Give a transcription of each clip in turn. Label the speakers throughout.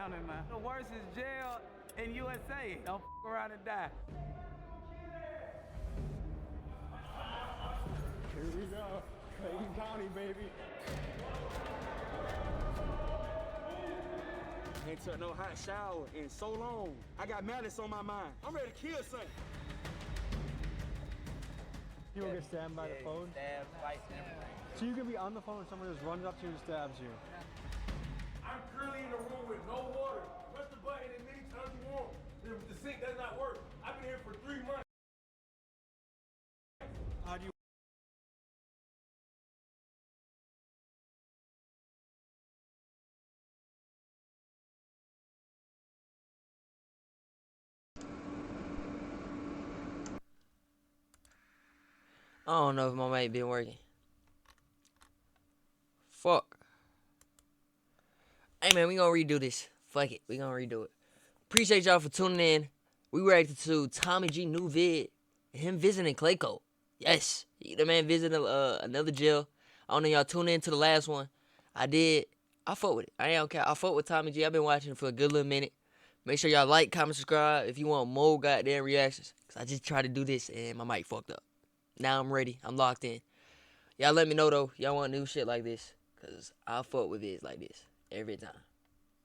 Speaker 1: County, man. The worst is jail in USA. Don't f around and die.
Speaker 2: Here we go. Clayton County, baby.
Speaker 3: Ain't took no hot shower in so long. I got malice on my mind. I'm ready to kill something.
Speaker 2: You will get stabbed by the phone?
Speaker 1: Stab, fight, and everything.
Speaker 2: So you can be on the phone and someone just runs up to you and stabs you.
Speaker 4: I'm currently in a room with no water. Press the button as many times you want. The sink does not work. I've been here for 3 months.
Speaker 2: How do you...
Speaker 5: I don't know if my mic been working. Fuck. Hey man, we gonna redo this. Fuck it, we gonna redo it. Appreciate y'all for tuning in. We reacted to Tommy G new vid, him visiting Clacyo. Yes, the man visited another jail. I don't know y'all tune in to the last one. I did. I fuck with it. I ain't okay. I fuck with Tommy G. I've been watching it for a good little minute. Make sure y'all like, comment, subscribe if you want more goddamn reactions. Cause I just tried to do this and my mic fucked up. Now I'm ready. I'm locked in. Y'all let me know, though. Y'all want new shit like this. Because I'll fuck with vids like this every time.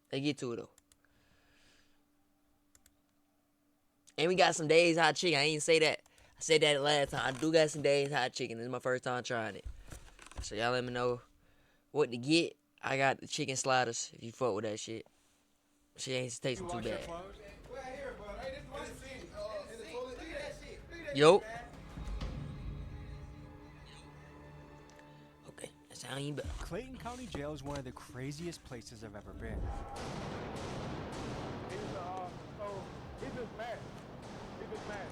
Speaker 5: They get to it, though. And we got some Days Hot Chicken. I ain't say that. I said that last time. I do got some Days Hot Chicken. This is my first time trying it. So y'all let me know what to get. I got the chicken sliders if you fuck with that shit. Shit ain't tasting too bad. Yo.
Speaker 2: Clayton County Jail is one of the craziest places I've ever been.
Speaker 4: He's just mad. He's just mad.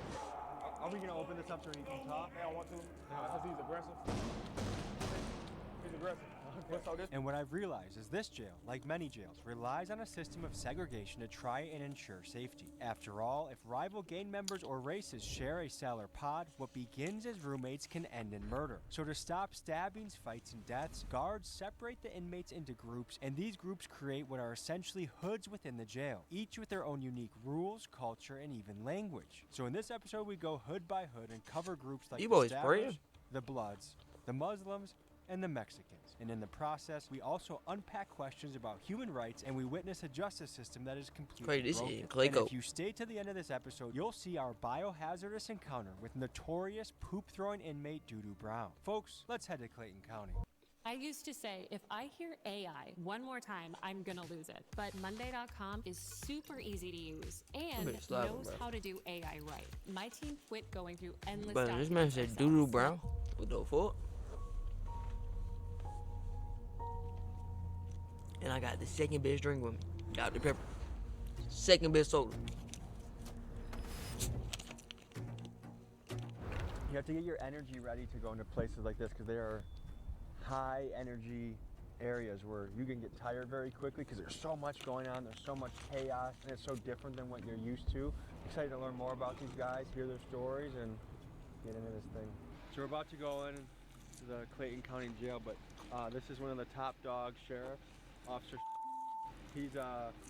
Speaker 2: Are we gonna open this up so he can talk?
Speaker 4: They don't want to. Because he's aggressive. He's aggressive.
Speaker 2: And what I've realized is this jail, like many jails, relies on a system of segregation to try and ensure safety. After all, if rival gang members or races share a cell or pod, what begins as roommates can end in murder. So to stop stabbings, fights, and deaths, guards separate the inmates into groups, and these groups create what are essentially hoods within the jail, each with their own unique rules, culture, and even language. So in this episode, we go hood by hood and cover groups like the Stabbers, the Bloods, the Muslims, and the Mexicans. And in the process, we also unpack questions about human rights, and we witness a justice system that is completely broken. And if you stay to the end of this episode, you'll see our biohazardous encounter with notorious poop-throwing inmate Doodoo Brown. Folks, let's head to Clayton County.
Speaker 6: I used to say, if I hear AI one more time, I'm gonna lose it. But Monday.com is super easy to use and knows how to do AI right. My team quit going through endless documents.
Speaker 5: This man said Doodoo Brown. What the fuck? And I got the second best drink with me, Dr. Pepper. Second best soda.
Speaker 2: You have to get your energy ready to go into places like this because they are high energy areas where you can get tired very quickly because there's so much going on, there's so much chaos, and it's so different than what you're used to. Excited to learn more about these guys, hear their stories, and get into this thing. So we're about to go into the Clayton County Jail, but this is one of the top dog sheriffs. Officer, he's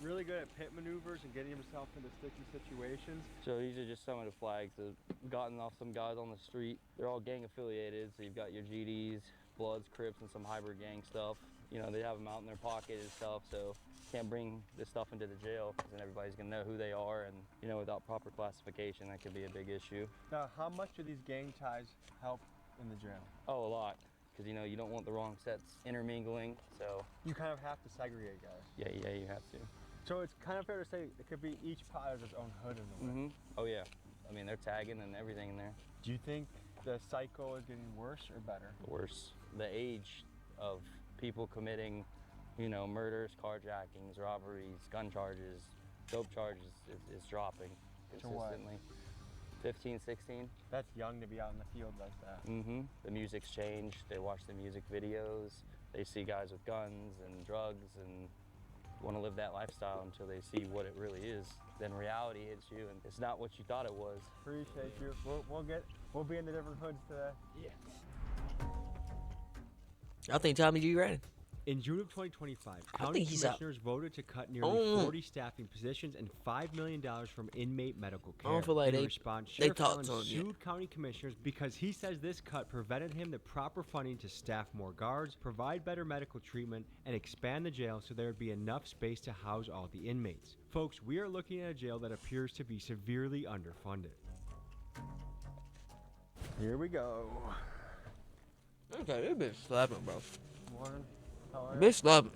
Speaker 2: really good at pit maneuvers and getting himself into sticky situations.
Speaker 7: So these are just some of the flags that have gotten off some guys on the street. They're all gang affiliated, so you've got your GDs, Bloods, Crips, and some hybrid gang stuff. You know, they have them out in their pocket and stuff, so can't bring this stuff into the jail because then everybody's gonna know who they are, and you know, without proper classification, that could be a big issue.
Speaker 2: Now, how much do these gang ties help in the jail?
Speaker 7: Oh, a lot. Because you know you don't want the wrong sets intermingling, so
Speaker 2: you kind of have to segregate guys.
Speaker 7: Yeah, you have to.
Speaker 2: So it's kind of fair to say it could be each pod has its own hood in the way.
Speaker 7: Oh yeah, I mean they're tagging and everything in there.
Speaker 2: Do you think the cycle is getting worse or better?
Speaker 7: Worse. The age of people committing, you know, murders, carjackings, robberies, gun charges, dope charges is dropping consistently. 15, 16.
Speaker 2: That's young to be out in the field like that.
Speaker 7: The music's changed. They watch the music videos. They see guys with guns and drugs and want to live that lifestyle until they see what it really is. Then reality hits you and it's not what you thought it was.
Speaker 2: Appreciate you. We'll be in the different hoods today.
Speaker 5: I think Tommy G ready.
Speaker 2: In June of 2025,
Speaker 5: I
Speaker 2: county
Speaker 5: think he's out.
Speaker 2: commissioners voted to cut nearly 40 staffing positions and $5 million from inmate medical care.
Speaker 5: I don't feel like
Speaker 2: In
Speaker 5: they
Speaker 2: response,
Speaker 5: talked
Speaker 2: Sheriff Allen
Speaker 5: to him yet.
Speaker 2: sued county commissioners because he says this cut prevented him the proper funding to staff more guards, provide better medical treatment, and expand the jail so there would be enough space to house all the inmates. Folks, we are looking at a jail that appears to be severely underfunded. Here we go.
Speaker 5: Okay, this bitch slapping, bro.
Speaker 2: Morning. How are you?
Speaker 5: Bitch slapping.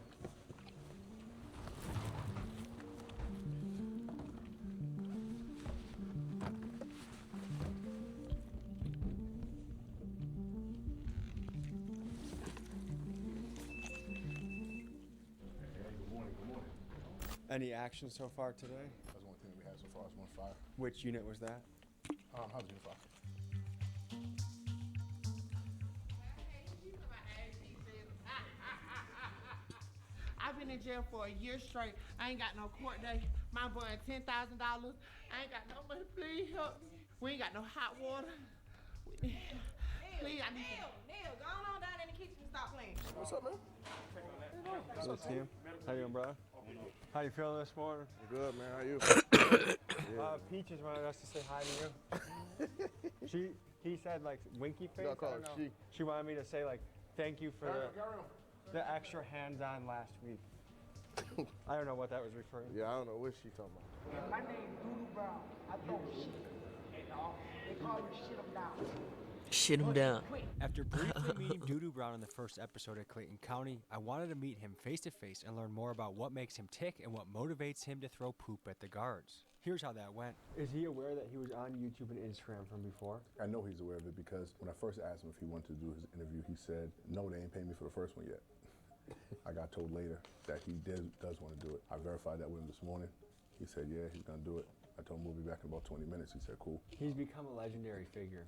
Speaker 2: Any action so far today?
Speaker 8: That's the only thing we had so far. It's 1-5.
Speaker 2: Which unit was that?
Speaker 8: How's it 5?
Speaker 9: I've been in jail for a year straight. I ain't got no court day. My boy $10,000. I ain't got no money. Please help me. We ain't got no hot water. Please, I need
Speaker 10: Neil, go on down in the kitchen and stop playing.
Speaker 8: What's up, man?
Speaker 2: What's up, Tim? How you doing, brother? How you feeling this morning?
Speaker 8: Good, man. How you?
Speaker 2: Peaches wanted us to say hi to you. He said like winky face.
Speaker 8: No, call
Speaker 2: I
Speaker 8: her
Speaker 2: don't know.
Speaker 8: she.
Speaker 2: She wanted me to say like thank you for the extra hands-on last week. I don't know what that was referring to.
Speaker 8: Yeah, I don't know what she talking about.
Speaker 9: My name's Doodoo Brown. I throw shit. They call me Shit 'em Down.
Speaker 5: Shit him down.
Speaker 2: After briefly meeting Doodoo Brown in the first episode of Clayton County, I wanted to meet him face to face and learn more about what makes him tick and what motivates him to throw poop at the guards. Here's how that went. Is he aware that he was on YouTube and Instagram from before?
Speaker 8: I know he's aware of it because when I first asked him if he wanted to do his interview, he said, no, they ain't paying me for the first one yet. I got told later that he does want to do it. I verified that with him this morning. He said, yeah, he's going to do it. I told him we'll be back in about 20 minutes. He said, cool.
Speaker 2: He's become a legendary figure.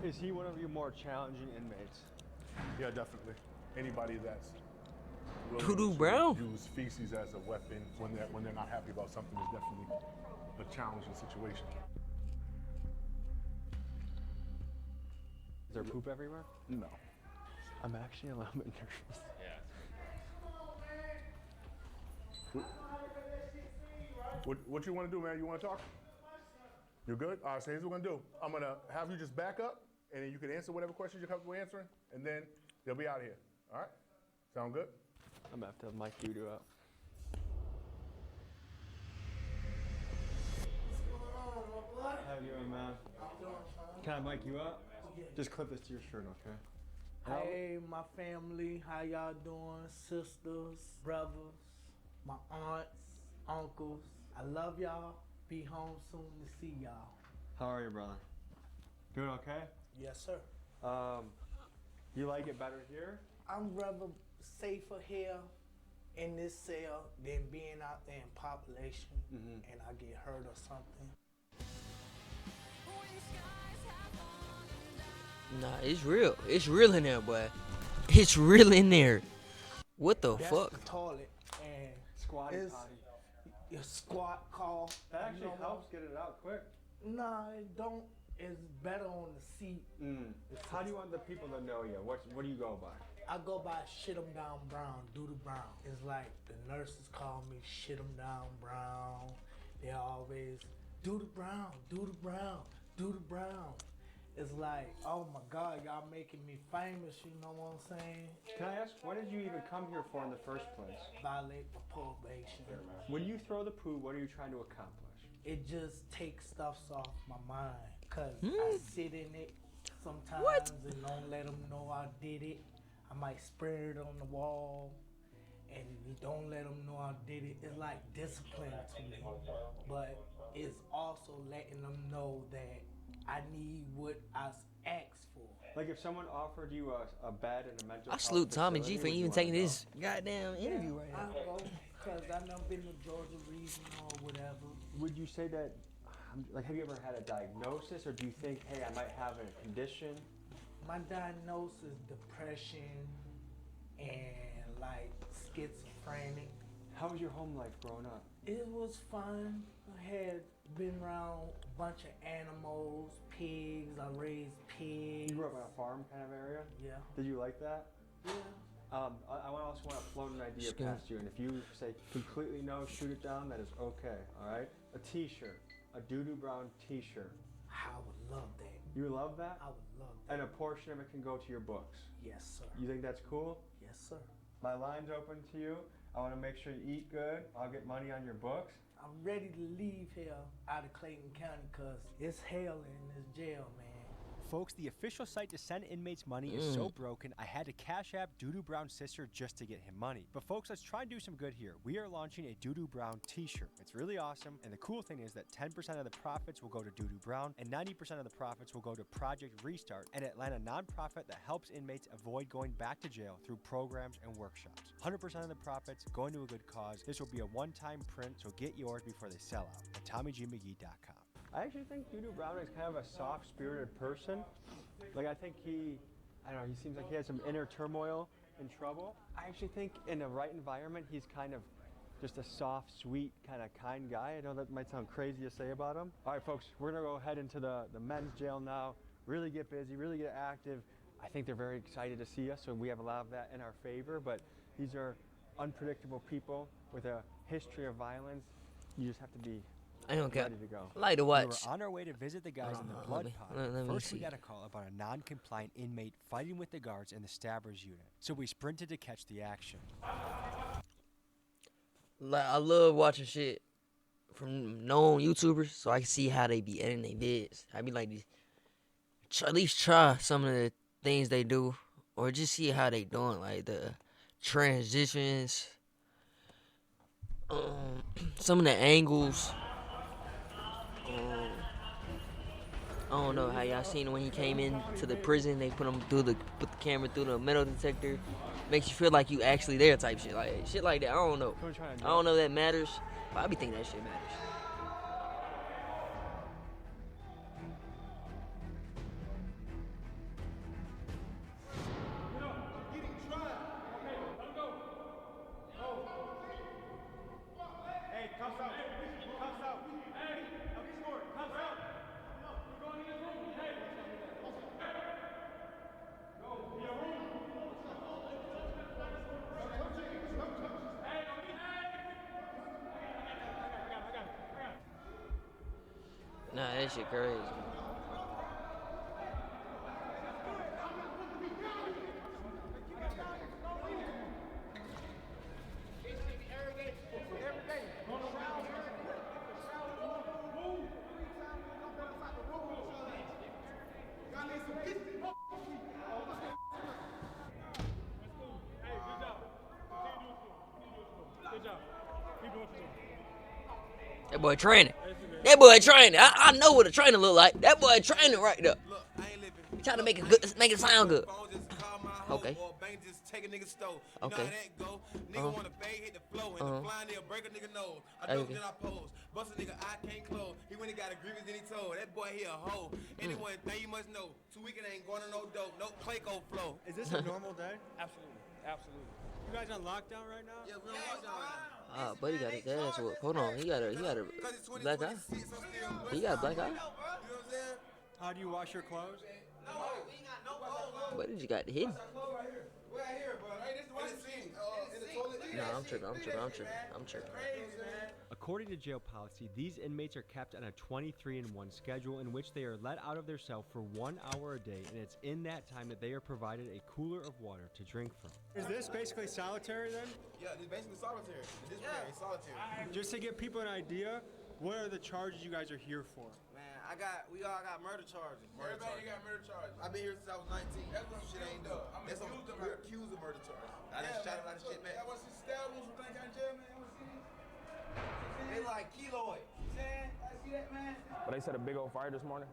Speaker 2: Is he one of your more challenging inmates?
Speaker 8: Yeah, definitely. Anybody that's
Speaker 5: Doodoo Brown?
Speaker 8: use feces as a weapon when they're not happy about something is definitely a challenging situation.
Speaker 2: Is there poop everywhere?
Speaker 8: No.
Speaker 2: I'm actually a little bit nervous.
Speaker 8: What you want to do, man? You want to talk? You're good? All right, so here's what we're going to do. I'm going to have you just back up, and then you can answer whatever questions you're comfortable answering, and then they'll be out of here. All right? Sound good?
Speaker 2: I'm going to have mic Doodoo up. How you doing, man? Can I mic you up? Just clip this to your shirt, okay?
Speaker 9: Hey, my family, how y'all doing? Sisters, brothers, my aunts, uncles. I love y'all. Be home soon to see y'all.
Speaker 2: How are you, brother? Doing okay?
Speaker 9: Yes, sir.
Speaker 2: You like it better here?
Speaker 9: I'm rather safer here in this cell than being out there in population and I get hurt or something.
Speaker 5: Nah, it's real. It's real in there, boy. It's real in there. What the
Speaker 9: That's
Speaker 5: fuck?
Speaker 9: the toilet and
Speaker 2: Squatty
Speaker 9: it's
Speaker 2: potty.
Speaker 9: your squat call.
Speaker 2: That
Speaker 9: You
Speaker 2: actually
Speaker 9: know what?
Speaker 2: helps get it out quick.
Speaker 9: Nah, it don't. It's better on the seat.
Speaker 2: How do you want the people to know you? What do you go by?
Speaker 9: I go by Shit 'em Down Brown, Doodoo Brown. It's like the nurses call me Shit 'em Down Brown. They're always Doodoo Brown, Doodoo Brown, Doodoo Brown. It's like, oh my God, y'all making me famous, you know what I'm saying?
Speaker 2: Can I ask, what did you even come here for in the first place?
Speaker 9: Violate my probation.
Speaker 2: When you throw the poo, what are you trying to accomplish?
Speaker 9: It just takes stuff off my mind. Cause I sit in it sometimes and don't let them know I did it. I might spray it on the wall and don't let them know I did it. It's like discipline to me. But it's also letting them know that I need what I asked for.
Speaker 2: Like if someone offered you a bed in a mental
Speaker 5: I
Speaker 2: health
Speaker 5: salute Tommy G
Speaker 2: facility,
Speaker 5: for
Speaker 2: would you
Speaker 5: even
Speaker 2: wanna
Speaker 5: taking
Speaker 2: go?
Speaker 5: this goddamn interview right
Speaker 9: I
Speaker 5: now.
Speaker 9: go because I never been to Georgia Region or whatever.
Speaker 2: Would you say that, like, have you ever had a diagnosis, or do you think, hey, I might have a condition?
Speaker 9: My diagnosis is depression and like schizophrenic.
Speaker 2: How was your home life growing up?
Speaker 9: It was fun. I had been around a bunch of animals, pigs. I raised pigs.
Speaker 2: You grew up in a farm kind of area?
Speaker 9: Yeah.
Speaker 2: Did you like that?
Speaker 9: Yeah.
Speaker 2: I also want to float an idea past you, and if you say completely no, shoot it down, that is okay, all right? A t-shirt, a doo-doo brown t-shirt.
Speaker 9: I would love that.
Speaker 2: You love that?
Speaker 9: I would love that.
Speaker 2: And a portion of it can go to your books.
Speaker 9: Yes, sir.
Speaker 2: You think that's cool?
Speaker 9: Yes, sir.
Speaker 2: My line's open to you. I want to make sure you eat good. I'll get money on your books.
Speaker 9: I'm ready to leave here out of Clayton County because it's hell in this jail, man.
Speaker 2: Folks, the official site to send inmates money is so broken, I had to Cash App Doo-Doo Brown's sister just to get him money. But folks, let's try and do some good here. We are launching a Doo-Doo Brown t-shirt. It's really awesome, and the cool thing is that 10% of the profits will go to Doo-Doo Brown, and 90% of the profits will go to Project Restart, an Atlanta nonprofit that helps inmates avoid going back to jail through programs and workshops. 100% of the profits going to a good cause. This will be a one-time print, so get yours before they sell out at TommyGMcGee.com. I actually think Doo-Doo Brown is kind of a soft-spirited person. Like, I think he seems like he has some inner turmoil and trouble. I actually think in the right environment, he's kind of just a soft, sweet, kind of kind guy. I know that might sound crazy to say about him. All right, folks, we're gonna go head into the men's jail now, really get busy, really get active. I think they're very excited to see us, so we have a lot of that in our favor, but these are unpredictable people with a history of violence. You just have to be
Speaker 5: I don't care.
Speaker 2: ready to go.
Speaker 5: I like to watch.
Speaker 2: We were on our way to visit the guys in the blood pod. First, we got a call about a non-compliant inmate fighting with the guards in the stabbers unit. So we sprinted to catch the action.
Speaker 5: I love watching shit from known YouTubers, so I can see how they be editing their vids. I be like, at least try some of the things they do, or just see how they doing, like the transitions, some of the angles. I don't know how y'all seen it when he came in to the prison. They put the camera through the metal detector. Makes you feel like you actually there type shit. Like shit like that. I don't know. I don't know if that matters, but I be thinking that shit matters. Nah, that shit crazy. That boy training. That boy training. I know what a trainer look like. That boy training right there. He trying to make it sound good. Okay.
Speaker 11: Take a nigga stove. You
Speaker 5: Okay.
Speaker 11: know how that go? Nigga wanna bang, hit the flow, and the flying nigga break a nigga nose. I know then I pose. Bust a nigga, I can't close. He went and got a grievance, then he told. That boy here a hoe. Anyone thing you must know. 2 weeks ain't going to no dope. No Clacyo flow.
Speaker 2: Is this a normal day?
Speaker 4: Absolutely. Absolutely.
Speaker 2: You guys on lockdown right now?
Speaker 11: Yeah, we on lockdown right now.
Speaker 5: Buddy got his ass whooped. Hold on, he got a black eye. He got a black eye.
Speaker 11: You know what I'm saying?
Speaker 2: How do you wash your clothes?
Speaker 11: No, we ain't got no clothes.
Speaker 5: What did you got hidden?
Speaker 11: We're out here, bro. Hey, this is what it's in the toilet.
Speaker 5: No, I'm tripping.
Speaker 2: According to jail policy, these inmates are kept on a 23-in-1 schedule in which they are let out of their cell for 1 hour a day, and it's in that time that they are provided a cooler of water to drink from. Is this basically solitary then?
Speaker 11: Yeah, this is basically solitary. This is solitary.
Speaker 2: Just to give people an idea, what are the charges you guys are here for?
Speaker 11: Man, we all got murder charges. Everybody got murder charges. I've been here since I was 19. That's what shit ain't done. We're accused of murder charges. I done shot a lot of shit, man. That was his stab wounds from Clacyo jail, man. They like keloid. You saying? I see that, man.
Speaker 7: But they set a big old fire this morning.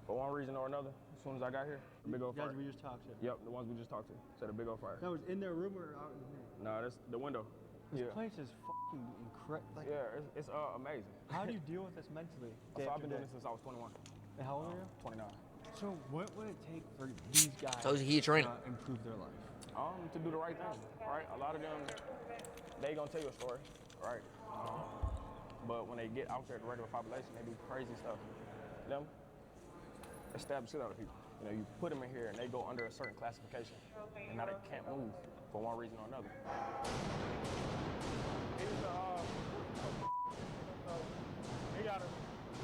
Speaker 7: For one reason or another, as soon as I got here, a big old fire.
Speaker 2: You guys we just talked to?
Speaker 7: Yep, the ones we just talked to. Set a big old fire.
Speaker 2: That was in their room or out in here?
Speaker 7: No, that's the window.
Speaker 2: This place is fucking incredible. Like,
Speaker 7: yeah, it's amazing.
Speaker 2: How do you deal with this mentally?
Speaker 7: So I've been doing this since I was 21.
Speaker 2: And how old are you?
Speaker 7: 29.
Speaker 2: So what would it take for these guys
Speaker 5: So he training.
Speaker 2: to improve their life?
Speaker 7: To do the right thing, right? A lot of them, they gonna tell you a story, right? But when they get out there, the regular population, they do crazy stuff. Them, they stab the shit out of people. You know, you put them in here and they go under a certain classification, and now they can't move.
Speaker 12: for one reason or another.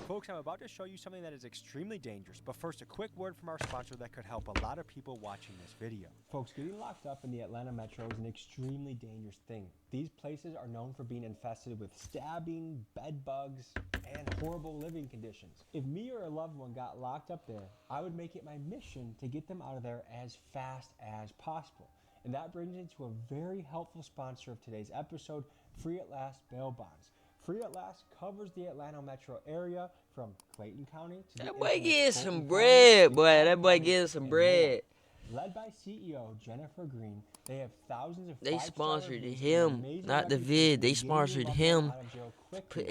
Speaker 2: Folks, I'm about to show you something that is extremely dangerous, but first a quick word from our sponsor that could help a lot of people watching this video. Folks, getting locked up in the Atlanta Metro is an extremely dangerous thing. These places are known for being infested with stabbing, bed bugs, and horrible living conditions. If me or a loved one got locked up there, I would make it my mission to get them out of there as fast as possible. And that brings me to a very helpful sponsor of today's episode, Free at Last Bail Bonds. Free at Last covers the Atlanta metro area from Clayton County to
Speaker 5: that boy getting some bread, boy. That boy getting some bread.
Speaker 2: Led by CEO Jennifer Green, they have thousands of
Speaker 5: they sponsored him, not the vid. They sponsored him. Put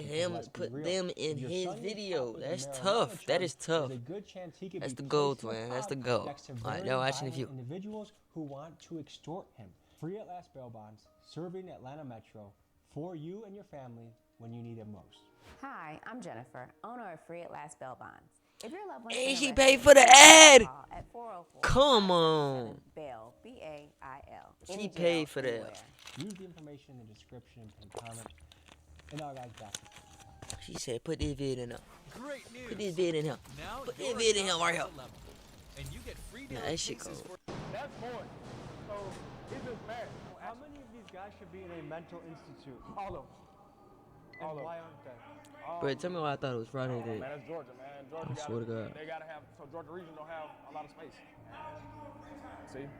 Speaker 5: them in his video. That's tough. That is tough. That's the goal, man. That's the goal. All right, now watching the view.
Speaker 2: Individuals who want to extort him. Free at Last Bail Bonds, serving Atlanta Metro for you and your family when you need it most.
Speaker 13: Hi, I'm Jennifer, owner of Free at Last Bail Bonds. If your loved one
Speaker 5: and she paid for the ad.
Speaker 13: At 404
Speaker 5: Come on.
Speaker 13: Bail, B-A-I-L.
Speaker 5: She paid for that.
Speaker 2: Use the information in the description and comment. And now, guys, back.
Speaker 5: She said, put this vid in here.
Speaker 14: Great news.
Speaker 5: Put this vid in here.
Speaker 14: Now
Speaker 5: put this vid in here right here.
Speaker 14: And you get free
Speaker 5: that shit cool.
Speaker 12: That's more. So it's just mad.
Speaker 2: How many of these guys should be in a mental institute?
Speaker 12: All of them.
Speaker 2: And why aren't they?
Speaker 5: Bro, tell me why I thought it was Friday today.
Speaker 12: Man, that's Georgia, man. Georgia
Speaker 5: I swear to God.
Speaker 12: They gotta have, so Georgia region don't have a lot of space. See?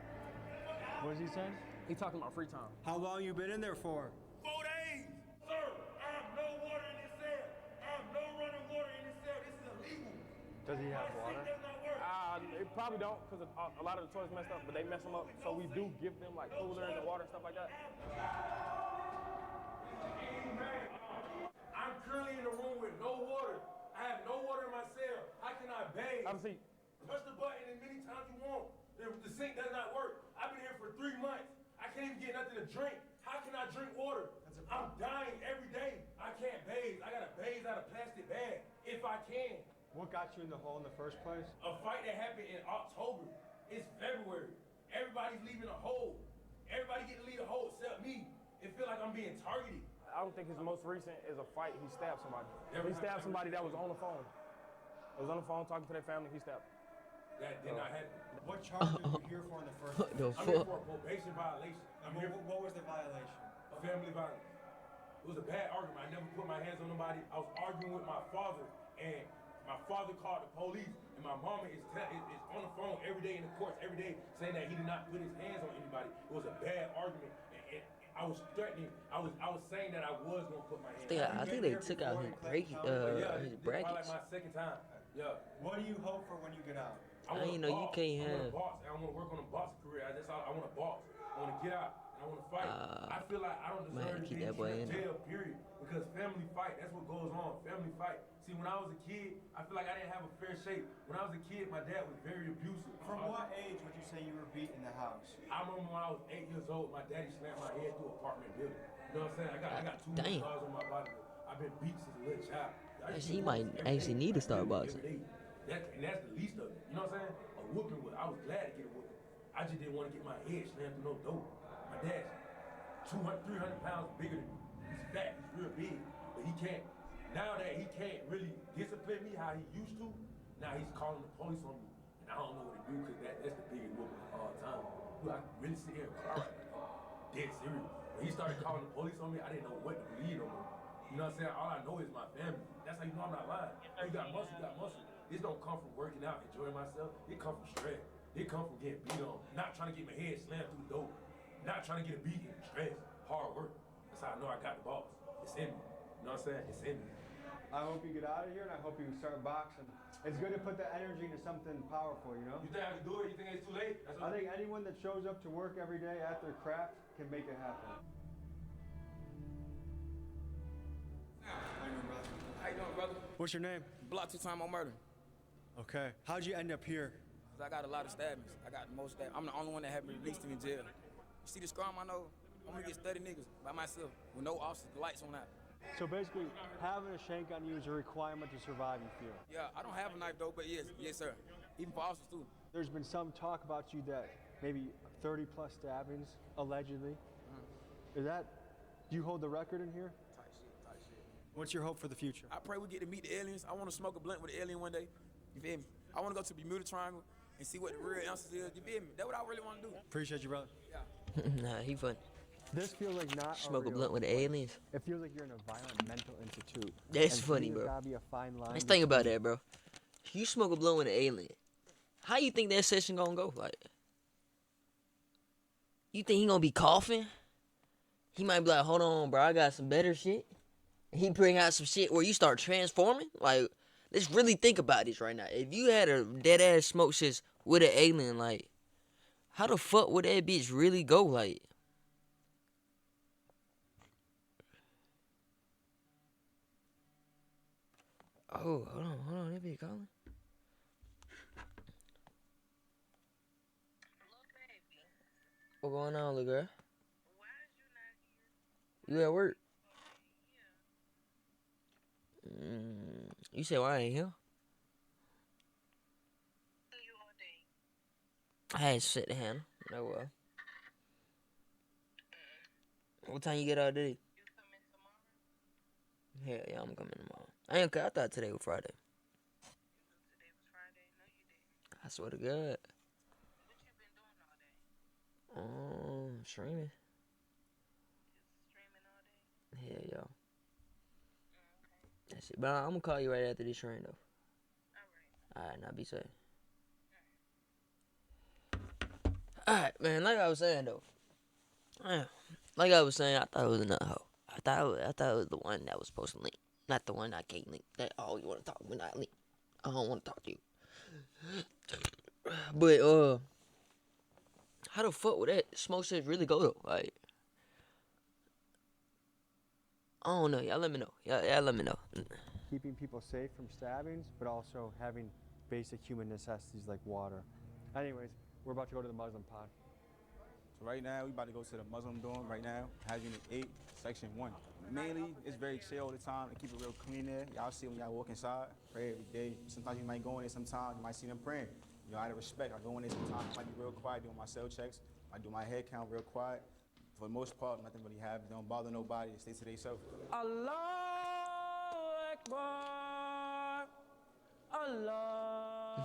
Speaker 2: What is he saying?
Speaker 12: He talking about free time.
Speaker 2: How long you been in there for?
Speaker 4: 4 days. Sir, I have no water in this cell. I have no running water in this cell. This is illegal.
Speaker 2: Does he have water?
Speaker 12: They probably don't, because a lot of the toilets messed up, but they mess them up. So we do give them like coolers and water and stuff like that.
Speaker 4: I'm currently in a room with no water. I have no water in my cell. How can I bathe?
Speaker 12: Have a seat.
Speaker 4: Push the button as many times you want. The sink does not work. I've been here for 3 months. I can't even get nothing to drink. How can I drink water? I'm dying every day. I can't bathe. I gotta bathe out of plastic bag if I can.
Speaker 2: What got you in the hole in the first place?
Speaker 4: A fight that happened in October. It's February. Everybody's leaving a hole. Everybody getting to leave a hole except me. It feel like I'm being targeted.
Speaker 12: I don't think his most recent is a fight. He stabbed somebody. He stabbed somebody that was on the phone. Was on the phone talking to their family. He stabbed.
Speaker 4: That did not happen.
Speaker 2: What charge are you here for in the first place?
Speaker 4: I'm here for a probation violation.
Speaker 2: What was the violation?
Speaker 4: A family violence. It was a bad argument. I never put my hands on nobody. I was arguing with my father, and my father called the police, and my mama is on the phone every day in the courts, every day, saying that he did not put his hands on anybody. It was a bad argument. I was threatening. I was saying that I was gonna put my hands.
Speaker 5: I think they took out his
Speaker 4: his
Speaker 5: brackets.
Speaker 4: Like my second time. Yeah.
Speaker 2: What do you hope for when you get out?
Speaker 5: I didn't know you can't have.
Speaker 4: I want to work on a boxing career. That's all. I want to box. I want to get out. I want to fight. I feel like I don't deserve to be in jail. Period. Because family fight. That's what goes on. Family fight. See, when I was a kid, I feel like I didn't have a fair shake. When I was a kid, my dad was very abusive.
Speaker 2: From what age would you say you were beat in the house?
Speaker 4: I remember when I was 8 years old, my daddy slammed my head through an apartment building. You know what I'm saying? I got 2 scars on my body. I've been beat since a little child.
Speaker 5: He might actually need to start boxing.
Speaker 4: And that's the least of it. You know what I'm saying? A whooping would. I was glad to get a whooping. I just didn't want to get my head slammed through no door. My dad's 200, 300 pounds bigger than me. He's fat. He's real big. But he can't. Now that he can't really discipline me how he used to, now he's calling the police on me. And I don't know what to do because that's the biggest whooping of all time. I really sit here and cry. Dead serious. When he started calling the police on me, I didn't know what to believe on him. You know what I'm saying? All I know is my family. That's how you know I'm not lying. You got muscle, you got muscle. This don't come from working out, enjoying myself. It come from stress. It come from getting beat on. Not trying to get my head slammed through the door. Not trying to get a beating. Stress. Hard work. That's how I know I got the balls. It's in me. You know what I'm saying? It's in me.
Speaker 2: I hope you get out of here, and I hope you start boxing. It's good to put that energy into something powerful, you know?
Speaker 4: You think I can do it? You think it's too late?
Speaker 2: I think anyone that shows up to work every day at their craft can make it happen.
Speaker 11: How you doing, brother?
Speaker 15: How you doing, brother?
Speaker 2: What's your name?
Speaker 15: Block 2-time on murder.
Speaker 2: Okay. How'd you end up here?
Speaker 15: Cause I got a lot of stabbings. I got the most stabbings. I'm the only one that have been released in jail. You see the scrum I know? I'm gonna get 30 niggas by myself with no officers, the lights on out.
Speaker 2: So basically, having a shank on you is a requirement to survive, you feel?
Speaker 15: Yeah, I don't have a knife though, but yes, sir. Even for officers too.
Speaker 2: There's been some talk about you that maybe 30 plus stabbings, allegedly. Is that, do you hold the record in here?
Speaker 15: Type shit.
Speaker 2: What's your hope for the future?
Speaker 15: I pray we get to meet the aliens. I want to smoke a blunt with an alien one day. You feel me? I want to go to the Bermuda Triangle and see what the real answers is. You feel me? That's what I really want to do.
Speaker 2: Appreciate you, brother.
Speaker 15: Yeah.
Speaker 5: Nah, he fun.
Speaker 2: This feels like not
Speaker 5: Smoke a
Speaker 2: real
Speaker 5: blunt with the
Speaker 2: place.
Speaker 5: aliens.
Speaker 2: It feels like you're in a violent mental institute.
Speaker 5: That's
Speaker 2: And
Speaker 5: funny,
Speaker 2: there's
Speaker 5: bro.
Speaker 2: gotta be a fine line.
Speaker 5: Let's think about that, bro. You smoke a blunt with an alien. How you think that session gonna go? Like, you think he gonna be coughing? He might be like, hold on, bro, I got some better shit. He bring out some shit where you start transforming. Like, let's really think about this right now. If you had a dead ass smoke session with an alien, like, how the fuck would that bitch really go? Like, oh, hold on, that bitch calling. What going on, little girl? You at work? You said why I ain't here? I had to sit down. No well. What time you get out today? Hell yeah, I'm coming tomorrow. I thought today was Friday. I swear to God. Streaming. Hell yeah. That's it. But I'm gonna call you right after this train though. Alright, now be safe. Alright, man, like I was saying though. Like I was saying, I thought it was another hoe. I thought it was the one that was supposed to link. Not the one I can't link. That you wanna talk when I link. I don't wanna talk to you. But how the fuck would that smoke shit really go though? Like, I don't know. Y'all let me know. Y'all let me know.
Speaker 2: Keeping people safe from stabbings, but also having basic human necessities like water. Anyways, we're about to go to the Muslim pod.
Speaker 16: So right now, we about to go to the Muslim dorm right now, House Unit 8, Section 1. Mainly, it's very chill all the time. They keep it real clean there. Y'all see when y'all walk inside, pray every day. Sometimes you might go in there, sometimes you might see them praying. You know, out of respect, I go in there sometimes, I might be real quiet doing my cell checks. I do my head count real quiet. For the most part, nothing really happens. Don't bother nobody. Stay to themselves.
Speaker 12: Allahu Akbar. Allahu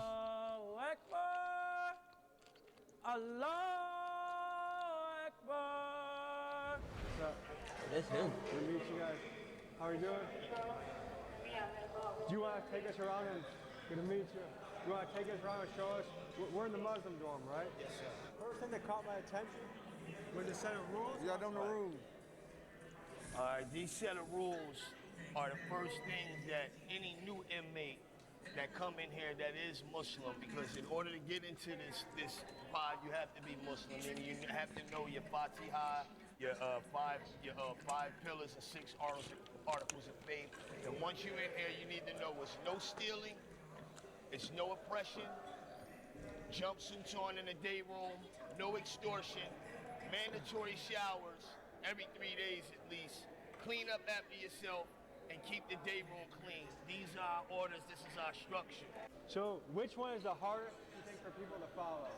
Speaker 12: Akbar. Allahu Akbar.
Speaker 2: What's up?
Speaker 5: That's him.
Speaker 2: Good to meet you guys. How are you doing? Do you want to take us around and good to meet you? You want to take us around and show us? We're in the Muslim dorm, right? Yes, sir. First thing that caught my attention was the set of rules.
Speaker 11: Y'all don't know the rules.
Speaker 17: All right, these set of rules are the first things that any new inmate that come in here that is Muslim, because in order to get into this pod, you have to be Muslim, and you have to know your Fatiha, your five pillars and 6 articles of faith. And once you're in here, you need to know it's no stealing, it's no oppression, jumpsuits on in the day room, no extortion, mandatory showers every 3 days at least, clean up after yourself, and keep the day room clean. These are our orders, this is our structure.
Speaker 2: So, which one is the hardest, you think, for people to follow?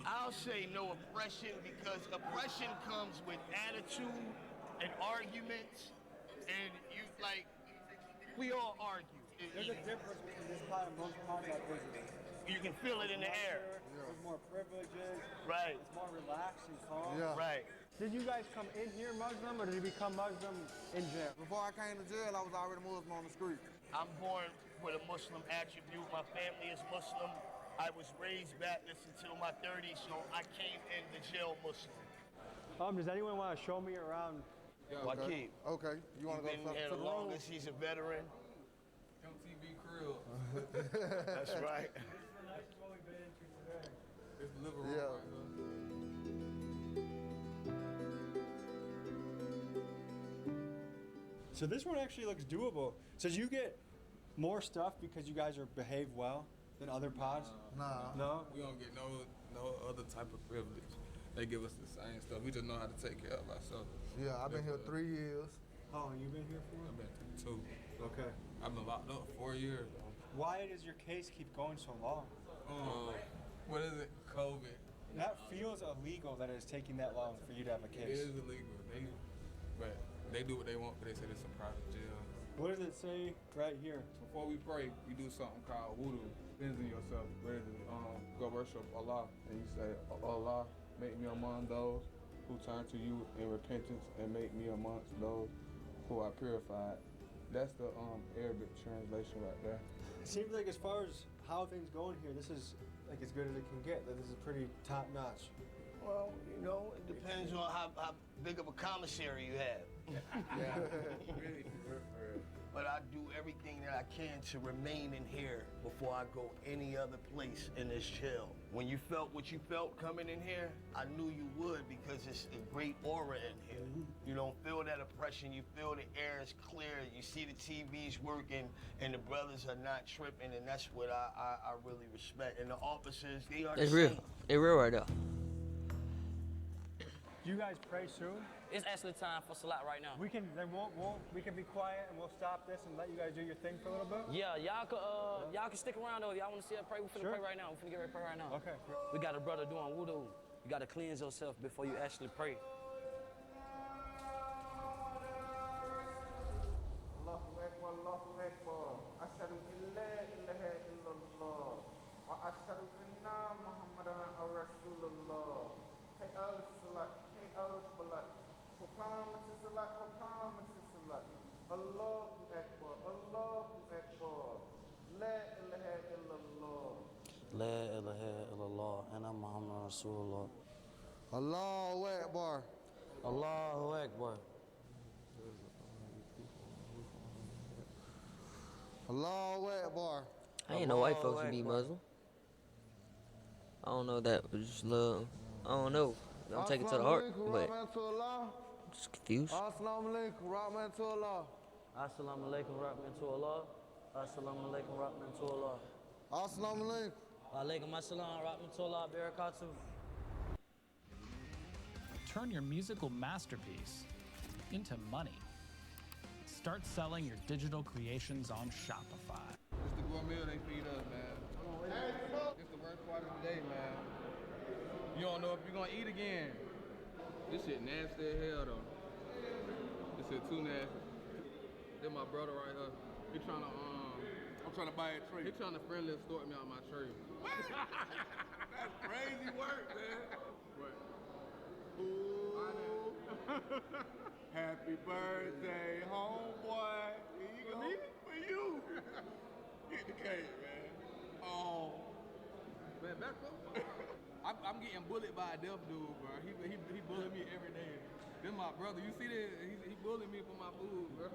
Speaker 17: I'll say no oppression, because oppression comes with attitude and arguments, and you, like, we all argue.
Speaker 2: There's a difference between this pod and most pods I've visited.
Speaker 17: You can feel it in the air.
Speaker 2: There's more privileges.
Speaker 17: Right.
Speaker 2: It's more relaxed and calm.
Speaker 11: Yeah.
Speaker 17: Right.
Speaker 2: Did you guys come in here Muslim, or did you become Muslim in jail?
Speaker 11: Before I came to jail, I was already Muslim on the street.
Speaker 17: I'm born with a Muslim attribute. My family is Muslim. I was raised Baptist until my 30s, so I came in the jail Muslim.
Speaker 2: Does anyone want to show me around?
Speaker 11: Yeah,
Speaker 17: Joaquin.
Speaker 11: Okay. You want to
Speaker 17: He's
Speaker 11: go
Speaker 17: been here
Speaker 11: to
Speaker 17: the
Speaker 11: the room?
Speaker 17: longest. He's a veteran.
Speaker 18: MTV Crib.
Speaker 17: That's right.
Speaker 18: That's what we've been into today. It's the living room
Speaker 11: Yeah.
Speaker 18: right here.
Speaker 2: So this one actually looks doable. So did you get more stuff because you guys are behave well than other pods?
Speaker 11: Nah.
Speaker 2: No?
Speaker 18: We don't get no other type of privilege. They give us the same stuff. We just know how to take care of ourselves.
Speaker 11: Yeah, I've been here 3 years.
Speaker 2: How long you been here for?
Speaker 18: I've been 2.
Speaker 2: Okay.
Speaker 18: I've been locked up 4 years.
Speaker 2: Why does your case keep going so long?
Speaker 18: What is it? COVID.
Speaker 2: That feels illegal that it's taking that long for you to have a case.
Speaker 18: It is illegal. But they do what they want, but they said it's a private jail.
Speaker 2: What does it say right here?
Speaker 18: Before we pray, we do something called wudu. Cleansing yourself, ready to go worship Allah. And you say, Allah, make me among those who turn to you in repentance and make me amongst those who are purified. That's the Arabic translation right there.
Speaker 2: It seems like as far as how things going here, this is like as good as it can get. This is pretty top notch.
Speaker 17: Well, you know, it depends on how big of a commissary you have.
Speaker 18: Yeah, really, for real.
Speaker 17: But I do everything that I can to remain in here before I go any other place in this jail. When you felt what you felt coming in here, I knew you would because it's a great aura in here. You don't feel that oppression, you feel the air is clear, you see the TVs working, and the brothers are not tripping, and that's what I really respect. And the officers, they are
Speaker 5: It's
Speaker 17: the
Speaker 5: real.
Speaker 17: same.
Speaker 5: It's real right there.
Speaker 2: Do you guys pray soon?
Speaker 19: It's actually time for Salat right now.
Speaker 2: We can we can be quiet and we'll stop this and let you guys do your thing for a little bit.
Speaker 19: Yeah, y'all can stick around though. If y'all want to see us pray, we finna pray right now. We finna get ready to pray right now.
Speaker 2: Okay.
Speaker 19: We got a brother doing wudu. You gotta cleanse yourself before you actually pray.
Speaker 20: Allahu Akbar, Allahu Akbar. Ashhadu an la ilaha illallah. Wa ashhadu anna Muhammadan Rasulullah. Hey, salat, hey, salat. Promise salat, promise salat. Allahu Akbar, Allahu Akbar. La ilaha illallah.
Speaker 21: La ilaha illallah. Anna Muhammadan Rasulullah.
Speaker 20: Allahu Akbar.
Speaker 21: Allahu Akbar.
Speaker 20: Allahu Akbar.
Speaker 5: I ain't know white folks would be Muslim. I don't know that, but just love. I don't know. Don't take it to the heart, but I'm just confused.
Speaker 20: Assalamu alaikum, rahmatullah.
Speaker 21: Assalamu alaikum, rahmatullah. Assalamu alaikum, rahmatullah.
Speaker 20: Assalamu alaikum.
Speaker 21: Wa alaikum assalam, rahmatullah, barakatuh.
Speaker 22: Turn your musical masterpiece into money. Start selling your digital creations on Shopify.
Speaker 18: It's the gourmet they feed us, man. It's the worst part of the day, man. You don't know if you're gonna eat again. This shit nasty as hell, though. This shit too nasty. This my brother right here. He trying to, I'm trying to buy a tree. He trying to friendly extort me out my tree. That's crazy work, man. What? Ooh. Happy birthday, homeboy. Here you go. For you. Get the cake, man. Oh. Man, back up. I'm getting bullied by a deaf dude, bro. He bullied me every day. Then my brother, you see that? He bullied me for my food, bro.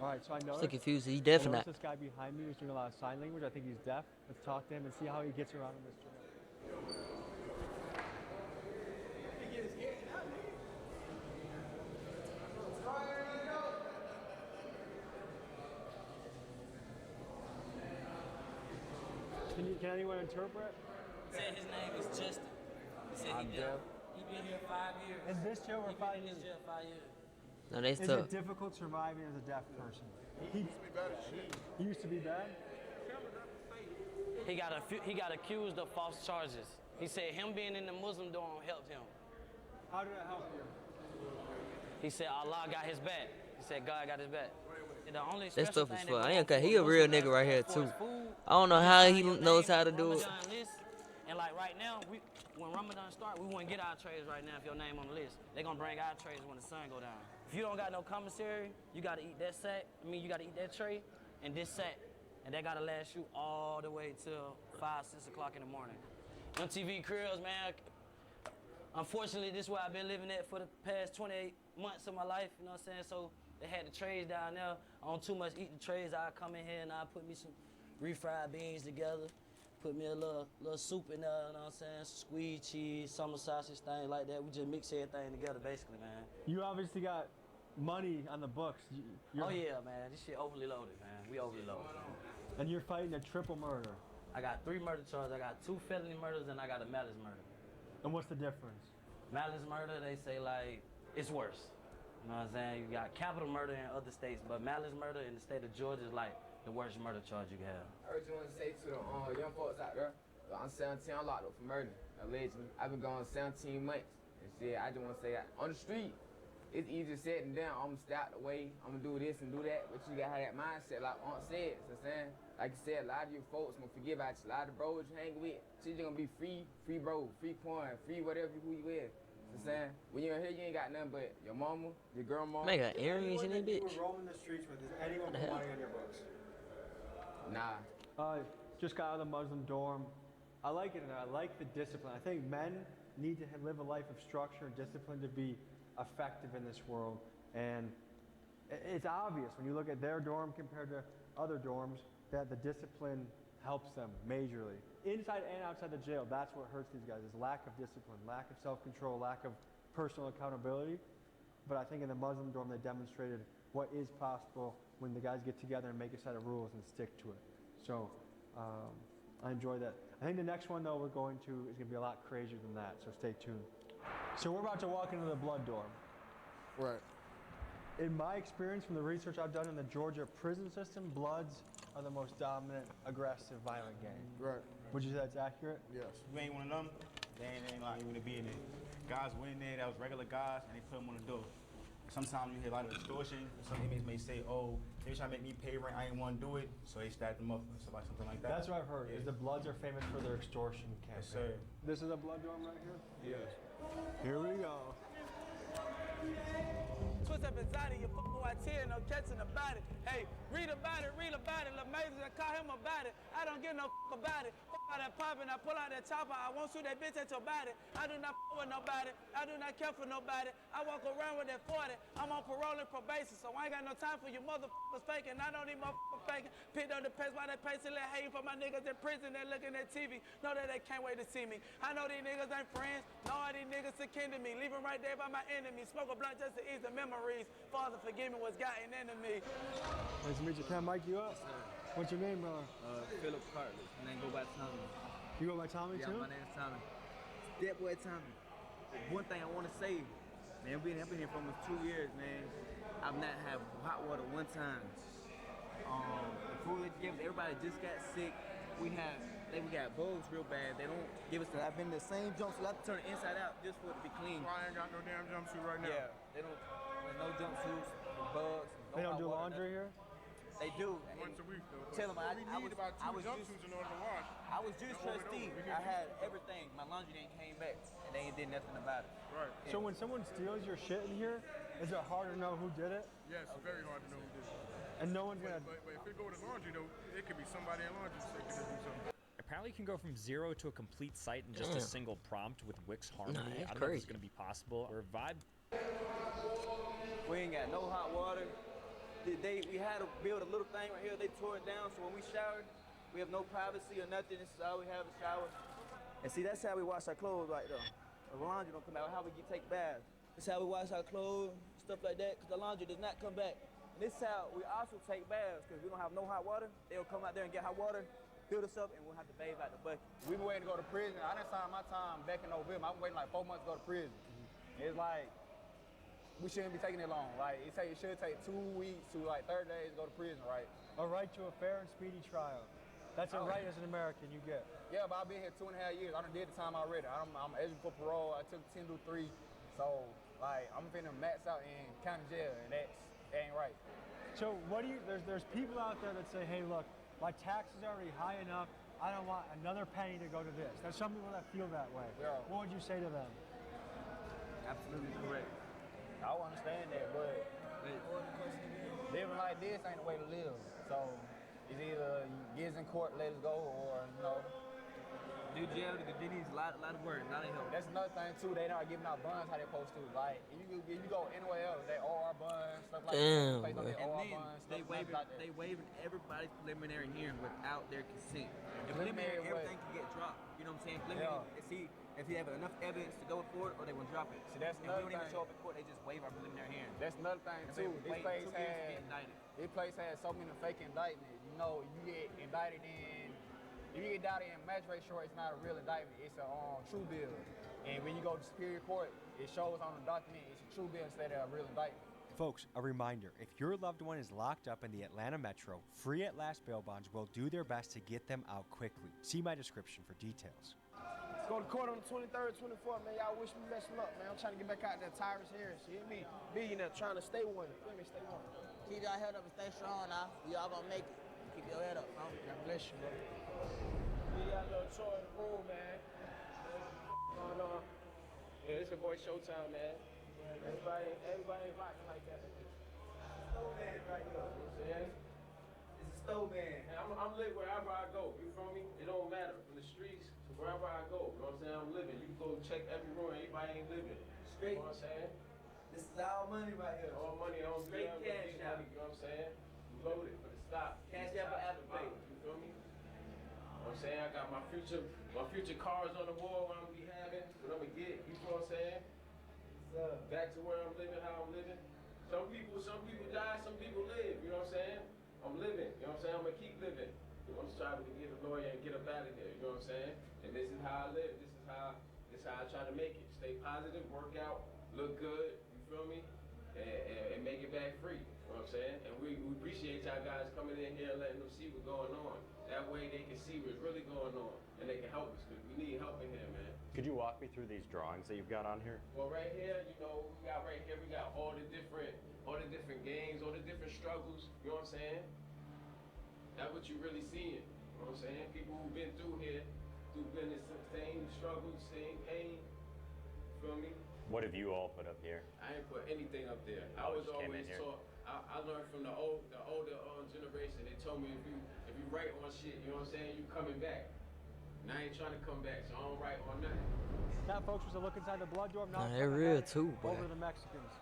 Speaker 2: All right, so I know.
Speaker 5: Still confused. He deaf or not?
Speaker 2: This guy behind me was doing a lot of sign language. I think he's deaf. Let's talk to him and see how he gets around in this jail. Can anyone interpret?
Speaker 19: Said his name is Justin. He said he been here 5 years.
Speaker 2: In this jail or 5 years?
Speaker 19: He been in this jail 5 years.
Speaker 5: No, they
Speaker 2: Is
Speaker 5: tough.
Speaker 2: it difficult surviving as a deaf person?
Speaker 18: He used to be bad as shit.
Speaker 2: He used to be bad?
Speaker 19: He got accused of false charges. He said him being in the Muslim dorm helped him.
Speaker 2: How did it help you?
Speaker 19: He said Allah got his back. He said God got his back. The only
Speaker 5: That
Speaker 19: special
Speaker 5: stuff is
Speaker 19: thing
Speaker 5: fun.
Speaker 19: that
Speaker 5: I ain't
Speaker 19: goes
Speaker 5: got. He
Speaker 19: for
Speaker 5: a real
Speaker 19: Muslims
Speaker 5: nigga right here
Speaker 19: for
Speaker 5: too.
Speaker 19: his food,
Speaker 5: I don't know how he knows how to do it.
Speaker 19: Ramadan list, and like right now, when Ramadan start, we wouldn't get our trays right now if your name on the list. They gonna bring our trays when the sun go down. If you don't got no commissary, you gotta eat that sack. You gotta eat that tray and this sack, and that gotta last you all the way till 5, 6 o'clock in the morning. MTV Cribs, man. Unfortunately, this is where I've been living at for the past 28 months of my life. You know what I'm saying? So they had the trays down there. I don't too much eat the trays. I come in here and I put me some refried beans together. Put me a little soup in there, you know what I'm saying? Some squeezed cheese, summer sausage, things like that. We just mix everything together, basically, man.
Speaker 2: You obviously got money on the books.
Speaker 19: Oh, yeah, man. This shit overly loaded, man. We overly loaded, man.
Speaker 2: And you're fighting a triple murder.
Speaker 19: I got 3 murder charges. I got 2 felony murders, and I got a malice murder.
Speaker 2: And what's the difference?
Speaker 19: Malice murder, they say, like, it's worse. You know what I'm saying? You got capital murder in other states, but malice murder in the state of Georgia is like the worst murder charge you can have.
Speaker 23: I heard you want to say to the young folks out there,
Speaker 1: I'm 17, I'm locked up for murder, allegedly. I've been gone 17 months. And shit, I just want to say, on the street, it's easier said than done. I'm gonna stay out the way, I'm gonna do this and do that, but you gotta have that mindset, like Aunt said, you know what I'm saying? Like you said, a lot of your folks gonna forget about you. A lot of the bros you hang with, shit, you gonna be free bro, free coin, free whatever who you is. You know what I'm saying? When you're here, you ain't got nothing but your mama, your grandma.
Speaker 5: Man, got earrings in that bitch.
Speaker 2: You were roaming the streets with, does anyone put money on your books?
Speaker 1: Nah.
Speaker 2: Just got out of the Muslim dorm. I like it, and I like the discipline. I think men need to live a life of structure and discipline to be effective in this world. And it's obvious when you look at their dorm compared to other dorms that the discipline helps them majorly. Inside and outside the jail, that's what hurts these guys, is lack of discipline, lack of self-control, lack of personal accountability. But I think in the Muslim dorm, they demonstrated what is possible when the guys get together and make a set of rules and stick to it. So I enjoy that. I think the next one, though, we're going to is going to be a lot crazier than that, so stay tuned. So we're about to walk into the blood dorm.
Speaker 20: Right.
Speaker 2: In my experience from the research I've done in the Georgia prison system, Bloods are the most dominant, aggressive, violent gang.
Speaker 20: Right.
Speaker 2: Would you say that's accurate?
Speaker 20: Yes.
Speaker 16: You ain't one of them, they ain't like you to be in it. Guys went in there that was regular guys and they put them on the door. Sometimes you hear a lot of extortion. Some inmates may say, oh, they trying to make me pay rent, I ain't want to do it, so they stacked them up or something like that.
Speaker 2: That's what I've heard, is the Bloods are famous for their extortion campaign.
Speaker 16: Yes, sir.
Speaker 2: This is a blood dorm right here?
Speaker 16: Yes.
Speaker 2: Here we go.
Speaker 3: Twist up anxiety, you fuck white tear, no catching about it. Hey, read about it, amazing, I call him about it. I don't give no fuck about it. Fuck all that poppin', I pull out that chopper, I won't shoot that bitch at your body. I do not fuck with nobody, I do not care for nobody. I walk around with that 40, I'm on parole and probation, so I ain't got no time for you motherfuckers faking. I don't need motherfuckers faking. Picked up the pace by that pace and let hate for my niggas in prison that looking at TV. Know that they can't wait to see me. I know these niggas ain't friends, know all these niggas are kin to me. Leave them right there by my enemy. Smoke a blunt just to ease the memories. Father, forgive me what's gotten into me.
Speaker 2: Nice to meet you. Can I mic you up? What's your name, brother?
Speaker 23: Philip Cartley. My name go by Tommy.
Speaker 2: You go by Tommy too?
Speaker 23: Yeah, my name's Tommy. That boy Tommy. One thing I want to say, man, I've been here for almost 2 years, man. I've not had hot water one time. The food that gives everybody just got sick. We got bugs real bad. They don't give us the. I've been in the same jumpsuit. I have to turn it inside out just for it to be clean.
Speaker 12: I ain't got no damn jumpsuit right now.
Speaker 23: Yeah, they don't. No jumpsuits, no bugs. No
Speaker 2: They don't
Speaker 23: hot
Speaker 2: do
Speaker 23: water,
Speaker 2: laundry here?
Speaker 23: They do.
Speaker 12: Once a week though.
Speaker 23: Tell them
Speaker 12: we need about 2 jumpsuits in order to wash.
Speaker 23: I was just trustee. I had everything. My laundry didn't came back, and they ain't did nothing about it.
Speaker 12: Right.
Speaker 2: So when someone steals your shit in here, is it hard to know who did it?
Speaker 12: Yes, it's very hard to know who did it.
Speaker 2: And no one's gonna.
Speaker 12: But if it go to laundry though, it could be somebody in laundry that could just do something.
Speaker 14: Apparently, you can go from 0 to a complete site in just a single prompt with Wix Harmony.
Speaker 5: Nah,
Speaker 14: I don't know if it's going to be possible. Or Vibe.
Speaker 23: We ain't got no hot water. We had to build a little thing right here. They tore it down, so when we showered, we have no privacy or nothing. This is all we have, a shower. And see, that's how we wash our clothes right there. The laundry don't come out. How we take baths. This is how we wash our clothes, stuff like that, because the laundry does not come back. And this is how we also take baths, because we don't have no hot water. They'll come out there and get hot water, fill us up, and we'll have to bathe out the bucket.
Speaker 16: We been waiting to go to prison. I didn't sign my time back in November. I've been waiting like 4 months to go to prison. It's like, we shouldn't be taking it long. Like, it should take 2 weeks to like 30 days to go to prison, right?
Speaker 2: A right to a fair and speedy trial. That's a right as an American you get.
Speaker 16: Yeah, but I've been here 2.5 years. I done did the time already. I'm eligible for parole. I took 10 to 3. So, like, I'm finna max out in county jail, and that ain't right.
Speaker 2: So what do you, there's people out there that say, hey, look, my taxes are already high enough. I don't want another penny to go to this. There's some people that feel that way.
Speaker 16: Yeah.
Speaker 2: What would you say to them?
Speaker 23: Absolutely correct.
Speaker 16: I don't understand that, but living like this ain't the way to live. So it's either you get us in court, let us go, or
Speaker 23: do jail, they need a lot of work, not help.
Speaker 16: That's another thing too. They not giving out bonds how they supposed to. Like if you go anywhere else, they OR bonds, stuff like
Speaker 5: Damn,
Speaker 16: that.
Speaker 5: bro.
Speaker 23: And then they waiving everybody's preliminary hearing without their consent. The preliminary, everything can get dropped. You know what I'm saying? Preliminary, if you have enough evidence to go forward, or they will drop it.
Speaker 16: See, that's
Speaker 23: if we
Speaker 16: another
Speaker 23: don't even
Speaker 16: thing.
Speaker 23: show up in court, they just waive our preliminary hearing.
Speaker 16: That's another thing too. This place had so many fake indictments. You know, you get indicted in. If you get indicted in magistrate court, it's not a real indictment. It's a true bill. And when you go to Superior Court, it shows on the document it's a true bill instead of a real indictment.
Speaker 2: Folks, a reminder, if your loved one is locked up in the Atlanta Metro, Free at Last bail bonds will do their best to get them out quickly. See my description for details.
Speaker 12: Let's go to court on the 23rd, 24th, man. Y'all wish me best of luck, man. I'm trying to get back out there. Tyrus Harris, you hear me? Billionaire trying to stay one. You hear me? Stay one.
Speaker 6: Keep your head up and stay strong now. We all gonna make it. Keep your head up, bro.
Speaker 12: God bless you, bro. We got a little Troy in the room, man. What's going on? Yeah, it's your boy Showtime, man. Everybody ain't rocking like that.
Speaker 23: Snowman right here.
Speaker 12: You know what I'm saying?
Speaker 23: It's a snowman.
Speaker 4: And I'm lit wherever I go. You feel me? It don't matter. From the streets to wherever I go. You know what I'm saying? I'm living. You can go check every room. Everybody ain't living.
Speaker 23: Straight.
Speaker 4: You know what I'm saying?
Speaker 23: This is all money right here.
Speaker 4: All money. I don't
Speaker 23: Straight
Speaker 4: do
Speaker 23: cash out.
Speaker 4: money. You know what I'm saying? Loaded for the stop.
Speaker 23: Cash out for Apple Pay.
Speaker 4: You feel me? You know what I'm saying? I got my future cars on the wall. What I'm gonna be having. What I'm gonna get. You know what I'm saying? Back to where I'm living, how I'm living. Some people die, some people live, you know what I'm saying? I'm living, you know what I'm saying? I'm gonna keep living. I'm striving to get a lawyer and get up out of there, you know what I'm saying? And this is how I live, this is how I try to make it. Stay positive, work out, look good, you feel me? And make it back free, you know what I'm saying? And we appreciate y'all guys coming in here and letting them see what's going on. That way they can see what's really going on and they can help us, because we need help in here, man.
Speaker 14: Could you walk me through these drawings that you've got on here?
Speaker 4: Well, right here, we got all the different games, all the different struggles, you know what I'm saying? That's what you really seeing, you know what I'm saying? People who've been through here, been in the same struggles, same pain, feel me?
Speaker 14: What have you all put up here?
Speaker 4: I ain't put anything up there. I
Speaker 14: Oh,
Speaker 4: was
Speaker 14: just came
Speaker 4: always
Speaker 14: in here.
Speaker 4: taught, I learned from the older generation. They told me if you write on shit, you know what I'm saying, you coming back. And I ain't trying to come back, so I don't write on nothing.
Speaker 2: That, folks, was a look inside the blood dorm. Now
Speaker 5: They're real too, boy.
Speaker 2: over the Mexicans.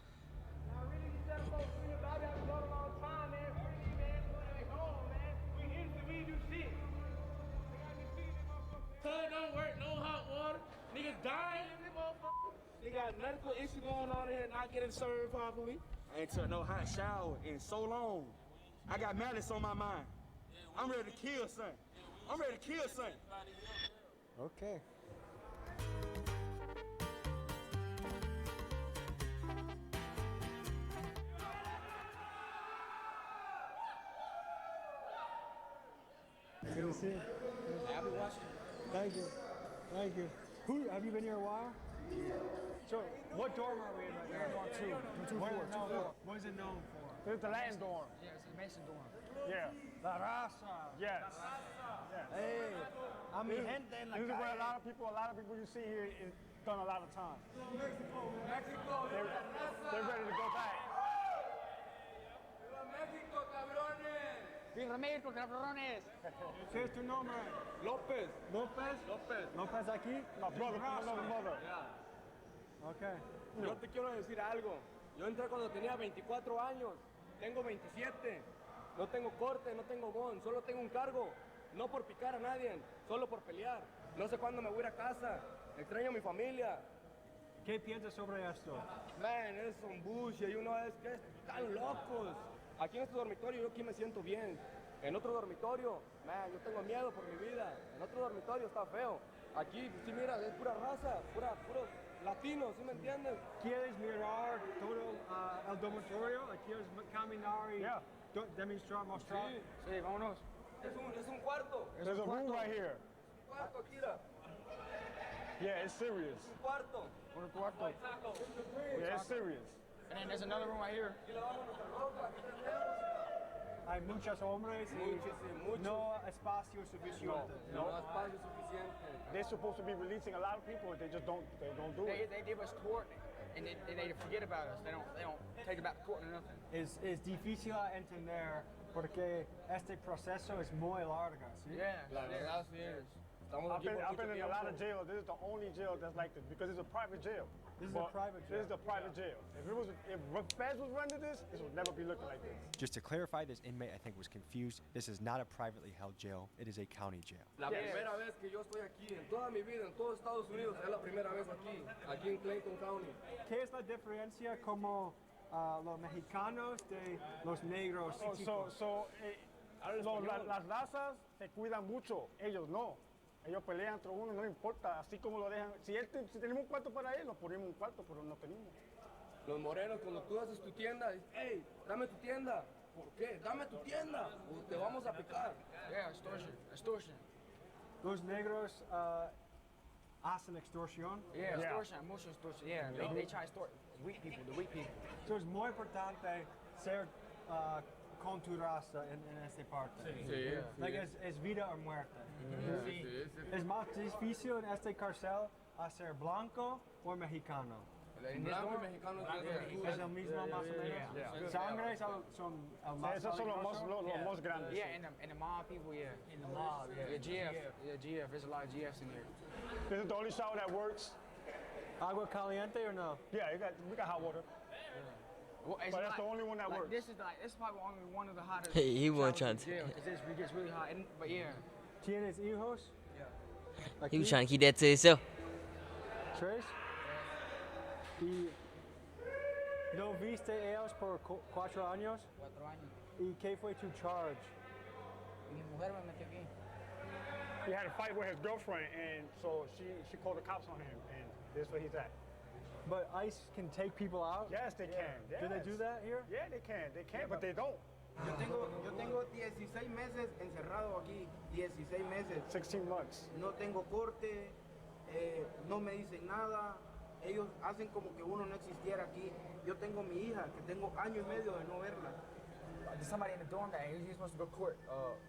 Speaker 3: Sun don't work, no hot water. Niggas dying in this motherfucker. They got medical issue going on here, not getting served properly. I ain't took no hot shower in so long. I got malice on my mind. I'm ready to kill son. I'm ready to kill son.
Speaker 2: Okay. Good to see you.
Speaker 3: I'll be watching.
Speaker 2: Thank you. Thank you. Who have you been here a while? So, what dorm are we in right now?
Speaker 12: Dorm 2.
Speaker 2: What is it known for?
Speaker 12: This is the Latin dorm.
Speaker 3: Yeah, it's a Mason dorm.
Speaker 12: Yeah.
Speaker 2: La raza.
Speaker 12: Yes.
Speaker 2: Hey, a mi gente en la
Speaker 12: This is where a
Speaker 2: calle.
Speaker 12: lot of people you see here is done a lot of time.
Speaker 3: Mexico.
Speaker 12: They're ready to go back.
Speaker 3: Mexico, cabrones. Viva México, cabrones.
Speaker 2: ¿Qué es tu nombre?
Speaker 3: López.
Speaker 2: López.
Speaker 3: López.
Speaker 2: López aquí.
Speaker 12: My brother from another mother.
Speaker 2: Okay.
Speaker 3: Yo te quiero decir algo. Yo entré cuando tenía 24 años. Tengo 27. No tengo corte, no tengo bond. Solo tengo un cargo. No por picar a nadie, solo por pelear. No sé cuándo me voy a ir a casa. Extraño a mi familia.
Speaker 2: ¿Qué piensas sobre esto?
Speaker 3: Man, es un bullshit. Y uno es que están locos. Aquí en este dormitorio yo aquí me siento bien. En otro dormitorio, man, yo tengo miedo por mi vida. En otro dormitorio está feo. Aquí, si mira, es pura raza, puro latino, ¿sí me entiendes?
Speaker 2: ¿Quieres mirar todo el dormitorio? ¿Quieres caminar y mostrar?
Speaker 3: Sí, vámonos. Es un cuarto.
Speaker 12: There's a room right here.
Speaker 3: Un cuarto, aquí, mira.
Speaker 12: Yeah, it's serious.
Speaker 3: Un cuarto.
Speaker 12: Un cuarto. Yeah, it's serious.
Speaker 3: And then there's another room right here.
Speaker 2: Hay muchos hombres y no espacio suficiente.
Speaker 3: No espacio suficiente.
Speaker 12: They're supposed to be releasing a lot of people, they just don't do it.
Speaker 3: They give us court and they forget about us. They don't take about the court or nothing.
Speaker 2: Es difícil entender porque este proceso es muy largo, ¿sí?
Speaker 3: Yeah, la verdad sí es.
Speaker 12: I've been in a lot of jails. This is the only jail that's like this because it's a private jail.
Speaker 2: This is a private jail.
Speaker 12: This is a private jail. If feds was running this would never be looking like this.
Speaker 2: Just to clarify, this inmate I think was confused. This is not a privately held jail. It is a county jail.
Speaker 3: La primera vez que yo estoy aquí en toda mi vida en todo Estados Unidos es la primera vez aquí en Clayton County.
Speaker 2: ¿Qué es la diferencia como los mexicanos de los negros?
Speaker 12: Las razas se cuidan mucho, ellos no. Ellos pelean entre uno, no importa, así como lo dejan. Si tenemos un cuarto para él, nos ponemos un cuarto, pero no tenemos.
Speaker 3: Los morenos, cuando tú haces tu tienda, hey, dame tu tienda. ¿Por qué? Dame tu tienda o te vamos a picar. Yeah, extortion.
Speaker 2: Los negros hacen extorsión.
Speaker 3: Yeah, extortion, mucho extortion. Yeah, they try to extort the weak people.
Speaker 2: So es muy importante ser con tu raza en esta parte.
Speaker 1: Sí.
Speaker 2: Like es vida o muerte.
Speaker 1: Sí.
Speaker 2: Es más difícil en este cárcel hacer blanco o mexicano.
Speaker 1: Blanco y mexicano
Speaker 2: es el mismo más o menos. Sangre son el más
Speaker 16: esos son los más grandes.
Speaker 3: Yeah, and the mob people, yeah. In the mob, yeah. GF. There's a lot of GFs in here.
Speaker 16: This is the only shower that works.
Speaker 2: Agua caliente or no?
Speaker 16: Yeah, we got hot water.
Speaker 3: Well,
Speaker 16: but that's the only one that works.
Speaker 3: This is probably only one of the hottest.
Speaker 5: He wasn't trying to.
Speaker 3: It gets really hot, but yeah.
Speaker 2: ¿Tienes hijos?
Speaker 3: Yeah.
Speaker 5: He was trying to keep that to himself.
Speaker 2: ¿Tres? ¿Y no viste ellos por 4 años?
Speaker 3: 4 años.
Speaker 2: ¿Y qué fue tu charge?
Speaker 3: Mi mujer me metió aquí.
Speaker 16: He had a fight with his girlfriend, and so she called the cops on him, and this is where he's at.
Speaker 2: But ICE can take people out?
Speaker 16: Yes, they can. Yes.
Speaker 2: Do they do that here?
Speaker 16: Yeah, they can. They can, but they don't.
Speaker 6: Yo tengo 16 meses encerrado aquí, 16 meses.
Speaker 16: 16 months.
Speaker 6: No tengo corte, no me dicen nada. Ellos hacen como que uno no existiera aquí. Yo tengo mi hija, que tengo año y medio de no verla.
Speaker 3: There's somebody in the dorm that he was supposed to go to court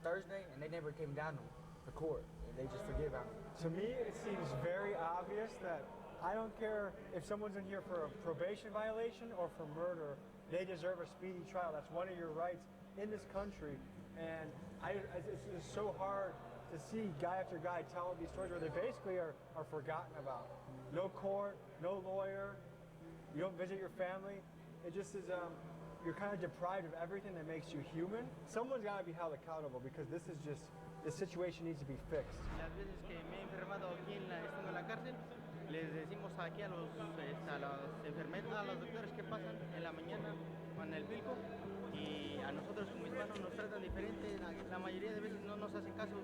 Speaker 3: Thursday, and they never came down to court. They just forget about him.
Speaker 2: To me, it seems very obvious that I don't care if someone's in here for a probation violation or for murder. They deserve a speedy trial. That's one of your rights in this country. And it's so hard to see guy after guy tell these stories where they basically are forgotten about. No court, no lawyer, you don't visit your family. It just is, you're kind of deprived of everything that makes you human. Someone's got to be held accountable because this situation needs to be fixed.
Speaker 8: Las veces que me he enfermado aquí estando en la cárcel, les decimos aquí a las enfermeras, a los doctores que pasan en la mañana con el bilco, y a nosotros como hispanos nos tratan diferente. La mayoría de veces no nos hacen caso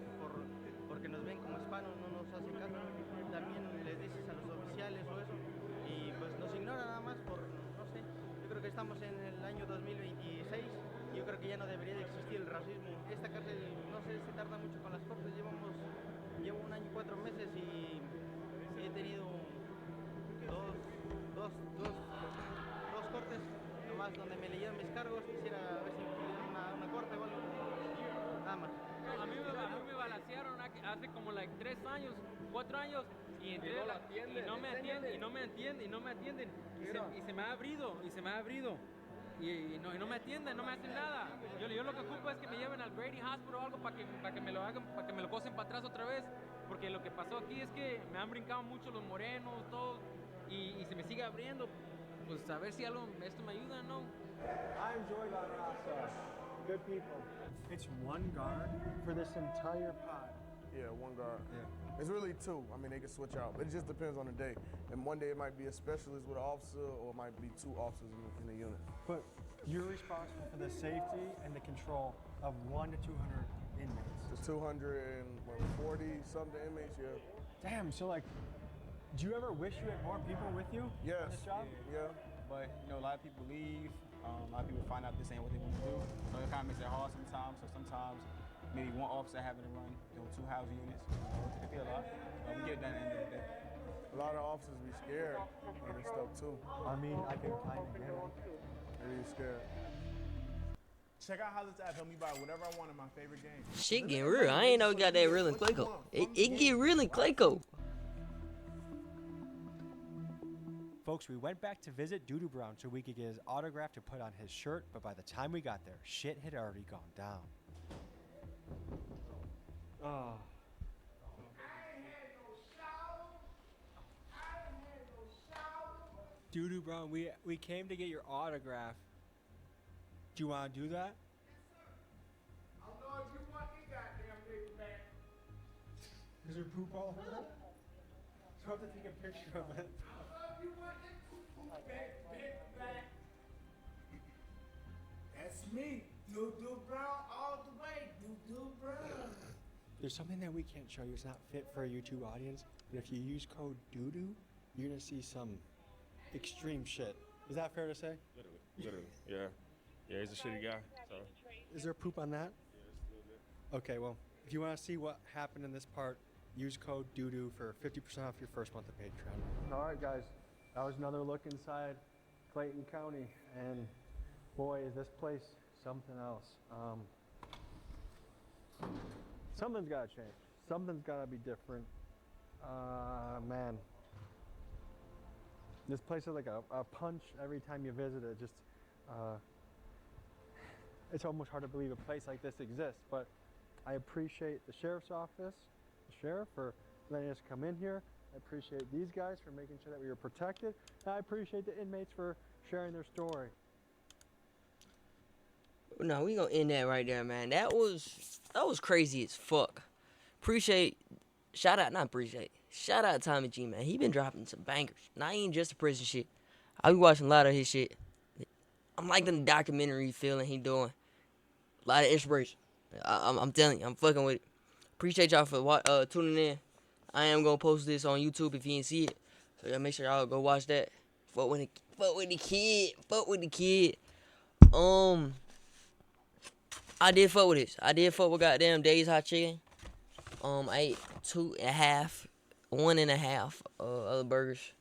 Speaker 8: porque nos ven como hispanos, no nos hacen caso. También les dices a los oficiales o eso, y pues nos ignoran nada más por, no sé, yo creo que estamos en el año 2026, yo creo que ya no debería de existir el racismo. Esta cárcel, no sé, se tarda mucho con las cortes, llevo 1 año y 4 meses y he tenido dos cortes, nomás donde me leyeron mis cargos. Quisiera ver si me pidieron una corte o algo, nada más.
Speaker 9: A mí me balacearon hace como 3 años, 4 años, y entré y no me atienden, y se me ha abrido, y no me atienden, no me hacen nada. Yo lo que ocupo es que me lleven al Grady Hospital o algo para que me lo hagan, para que me lo cosen para atrás otra vez, porque lo que pasó aquí es que me han brincado mucho los morenos, todos, y se me sigue abriendo. Pues a ver si esto me ayuda, ¿no?
Speaker 2: I enjoy La Raza. Good people. It's one guard for this entire pod.
Speaker 10: Yeah, one guard. Yeah. It's really 2. I mean, they can switch out, but it just depends on the day. And one day it might be a specialist with an officer, or it might be 2 officers in the unit.
Speaker 2: But you're responsible for the safety and the control of 100 to 200 inmates.
Speaker 10: It's 240 something inmates, yeah.
Speaker 2: Damn, so do you ever wish you had more people with you
Speaker 10: yes.
Speaker 2: in this job?
Speaker 10: Yeah.
Speaker 16: But, a lot of people leave. A lot of people find out this ain't what they want to do. So it kind of makes it hard sometimes. So sometimes maybe one officer having to run 2 housing units. It could be a lot. But we get it done at the end of the day.
Speaker 10: A lot of officers be scared of this stuff too.
Speaker 2: I mean, I can kind of get it.
Speaker 10: They're really scared.
Speaker 11: Check out how this app helped me buy whatever I want in my favorite game.
Speaker 5: Shit getting real. I ain't know we got that real in Clacyo. It get real in Clacyo.
Speaker 2: Folks, we went back to visit Doodoo Brown so we could get his autograph to put on his shirt, but by the time we got there, shit had already gone down. Oh. Doodoo Brown, we came to get your autograph. Do you want to do that?
Speaker 11: I don't know if you want your goddamn nigga back.
Speaker 2: Is there poop all over it? So I have to take a picture of it.
Speaker 11: That's me, Doodoo Brown, all the way, Doodoo Brown.
Speaker 2: There's something that we can't show you. It's not fit for a YouTube audience. But if you use code Doodoo, you're gonna see some extreme shit. Is that fair to say?
Speaker 7: Literally, yeah. Yeah, he's a shitty guy. So.
Speaker 2: Is there poop on that? Okay, well, if you want to see what happened in this part, use code DOODOO for 50% off your first month of Patreon. All right, guys, that was another look inside Clayton County, and boy, is this place something else. Something's got to change. Something's got to be different. Man, this place is like a punch every time you visit it. Just, it's almost hard to believe a place like this exists, but I appreciate the sheriff's office, the sheriff, for letting us come in here. I appreciate these guys for making sure that we were protected. And I appreciate the inmates for sharing their story.
Speaker 5: No, we gonna end that right there, man. That was crazy as fuck. Shout out Tommy G, man. He been dropping some bangers. Not even just the prison shit. I be watching a lot of his shit. I'm liking the documentary feeling he doing. A lot of inspiration. I'm telling you, I'm fucking with it. Appreciate y'all for tuning in. I am gonna post this on YouTube if you didn't see it. So y'all make sure y'all go watch that. Fuck with the kid. I did fuck with this. I did fuck with goddamn Dave's Hot Chicken. I ate 1.5 other burgers.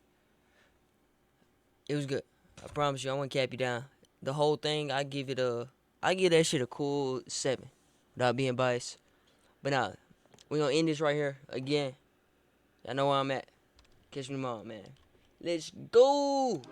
Speaker 5: It was good. I promise you, I won't cap you down. The whole thing, I give that shit a cool 7, without being biased. But nah, we gonna end this right here again. Y'all know where I'm at. Catch me tomorrow, man. Let's go.